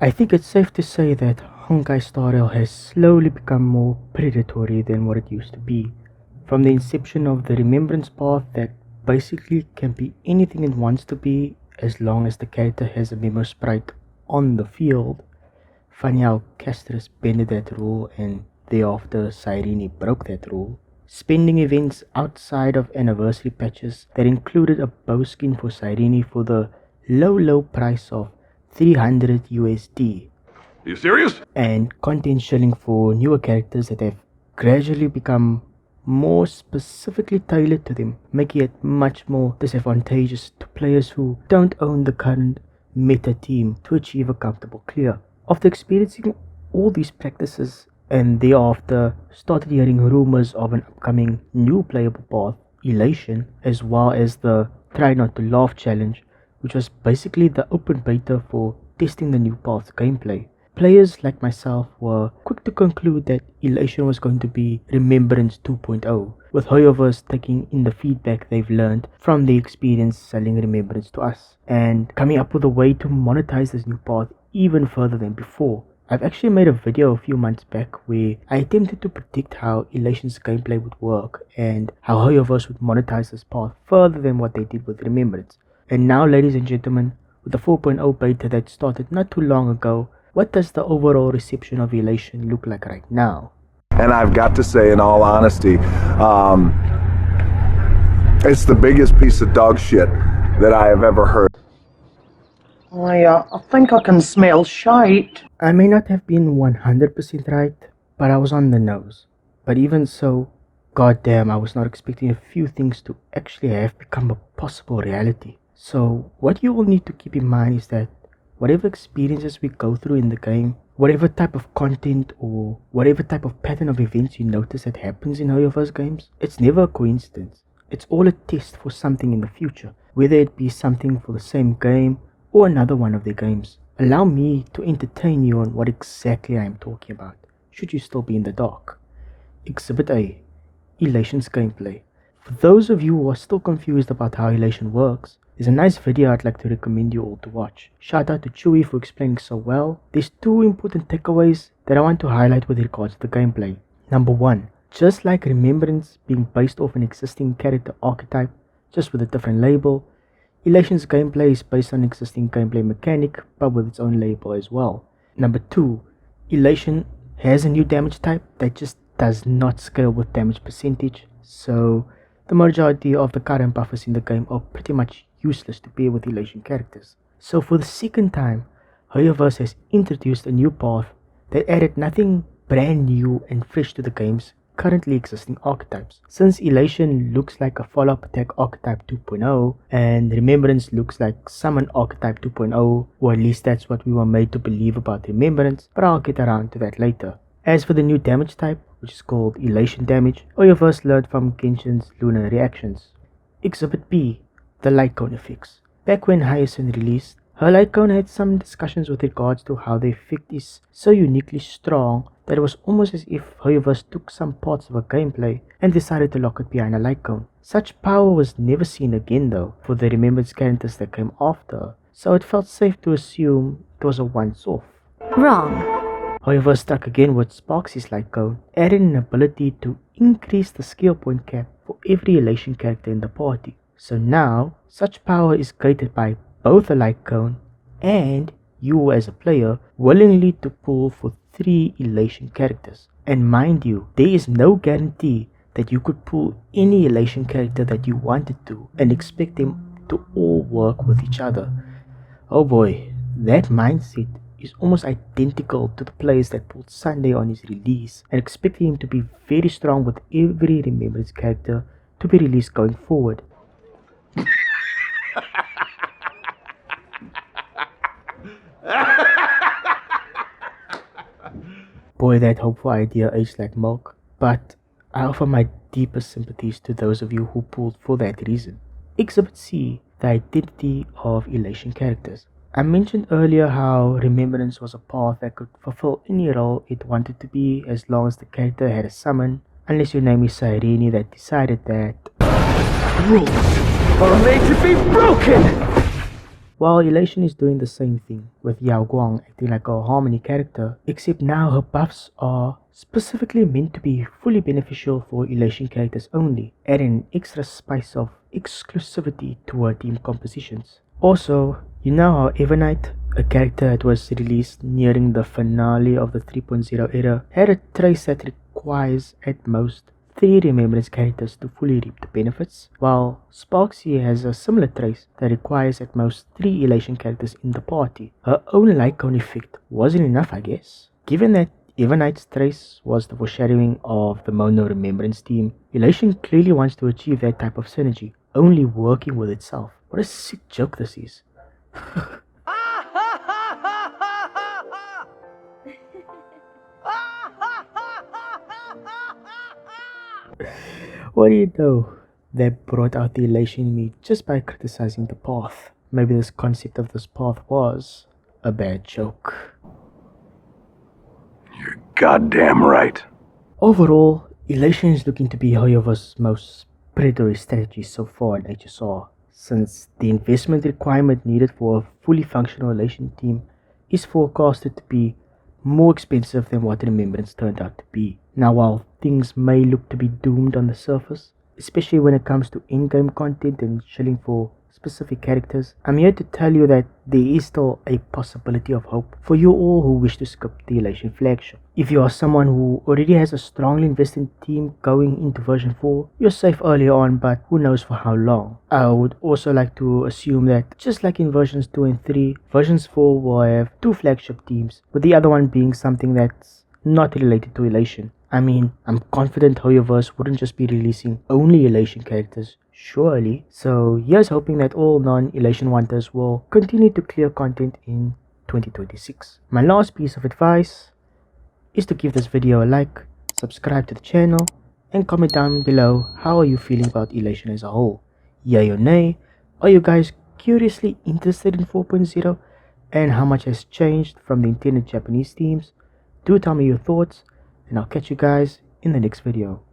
I think it's safe to say that Honkai style has slowly become more predatory than what it used to be. From the inception of the Remembrance path that basically can be anything it wants to be as long as the character has a memo sprite on the field. Funny how Castris bended that rule and thereafter Cyrene broke that rule. Spending events outside of anniversary patches that included a bow skin for Cyrene for the low price of 300 USD. Are you serious? And content shelling for newer characters that have gradually become more specifically tailored to them, making it much more disadvantageous to players who don't own the current meta team to achieve a comfortable clear. After experiencing all these practices and thereafter started hearing rumors of an upcoming new playable path, Elation, as well as the Try Not to Laugh challenge, which was basically the open beta for testing the new path's gameplay. Players like myself were quick to conclude that Elation was going to be Remembrance 2.0, with HoYoverse taking in the feedback they've learned from the experience selling Remembrance to us, and coming up with a way to monetize this new path even further than before. I've actually made a video a few months back where I attempted to predict how Elation's gameplay would work and how HoYoverse would monetize this path further than what they did with Remembrance. And now, ladies and gentlemen, with the 4.0 beta that started not too long ago, what does the overall reception of Elation look like right now? And I've got to say, in all honesty, it's the biggest piece of dog shit that I have ever heard. I think I can smell shite. I may not have been 100% right, but I was on the nose. But even so, goddamn, I was not expecting a few things to actually have become a possible reality. So what you will need to keep in mind is that whatever experiences we go through in the game, whatever type of content or whatever type of pattern of events you notice that happens in HoYoverse games, it's never a coincidence. It's all a test for something in the future, whether it be something for the same game or another one of their games. Allow me to entertain you on what exactly I am talking about, should you still be in the dark. Exhibit A, Elation's gameplay. For those of you who are still confused about how Elation works, there's a nice video I'd like to recommend you all to watch. Shout out to Chewy for explaining so well. There's two important takeaways that I want to highlight with regards to the gameplay. Number 1, just like Remembrance being based off an existing character archetype, just with a different label, Elation's gameplay is based on an existing gameplay mechanic, but with its own label as well. Number 2, Elation has a new damage type that just does not scale with damage percentage, so the majority of the current buffers in the game are pretty much useless to pair with Elation characters. So for the second time, HoYoverse has introduced a new path that added nothing brand new and fresh to the game's currently existing archetypes. Since Elation looks like a follow-up attack archetype 2.0 and Remembrance looks like summon archetype 2.0, or at least that's what we were made to believe about Remembrance, but I'll get around to that later. As for the new damage type, which is called Elation damage, HoYoverse learned from Genshin's lunar reactions. Exhibit B, the light cone effects. Back when Hyacinth released, her light cone had some discussions with regards to how the effect is so uniquely strong that it was almost as if HoYoverse took some parts of her gameplay and decided to lock it behind a light cone. Such power was never seen again though for the Remembrance characters that came after her, so it felt safe to assume it was a once-off. Wrong. HoYoverse struck again with Sparx's light cone, adding an ability to increase the skill point cap for every Elation character in the party. So now, such power is created by both a light cone and you as a player willingly to pull for 3 Elation characters. And mind you, there is no guarantee that you could pull any Elation character that you wanted to and expect them to all work with each other. Oh boy, that mindset is almost identical to the players that pulled Sunday on his release and expected him to be very strong with every Remembrance character to be released going forward. Boy, that hopeful idea aged like milk, but I offer my deepest sympathies to those of you who pulled for that reason. Exhibit C, the identity of Elation characters. I mentioned earlier how Remembrance was a path that could fulfill any role it wanted to be as long as the character had a summon, unless your name is Cyrene that decided that Rules are made to be broken! While Elation is doing the same thing, with Yao Guang acting like a harmony character, except now her buffs are specifically meant to be fully beneficial for Elation characters only, adding an extra spice of exclusivity to her team compositions. Also, you know how Evernight, a character that was released nearing the finale of the 3.0 era, had a trace that requires at most 3 Remembrance characters to fully reap the benefits, while Sparksy has a similar trace that requires at most 3 Elation characters in the party. Her own Lycone effect wasn't enough, I guess. Given that Evernight's trace was the foreshadowing of the Mono Remembrance team, Elation clearly wants to achieve that type of synergy, only working with itself. What a sick joke this is. What do you know? They brought out the elation in me just by criticizing the path. Maybe this concept of this path was a bad joke. You're goddamn right. Overall, Elation is looking to be HoYoverse's most predatory strategy so far in HSR, since the investment requirement needed for a fully functional Elation team is forecasted to be more expensive than what Remembrance turned out to be. Now, while things may look to be doomed on the surface, especially when it comes to in-game content and shilling for specific characters, I'm here to tell you that there is still a possibility of hope for you all who wish to skip the Elation flagship. If you are someone who already has a strongly invested team going into version 4, you're safe early on, but who knows for how long. I would also like to assume that just like in versions 2 and 3, versions 4 will have 2 flagship teams, with the other one being something that's not related to Elation. I mean, I'm confident HoYoverse wouldn't just be releasing only Elation characters, surely. So here's hoping that all non-Elation wanters will continue to clear content in 2026. My last piece of advice is to give this video a like, subscribe to the channel, and comment down below how are you feeling about Elation as a whole. Yay or nay? Are you guys curiously interested in 4.0 and how much has changed from the intended Japanese themes? Do tell me your thoughts, and I'll catch you guys in the next video.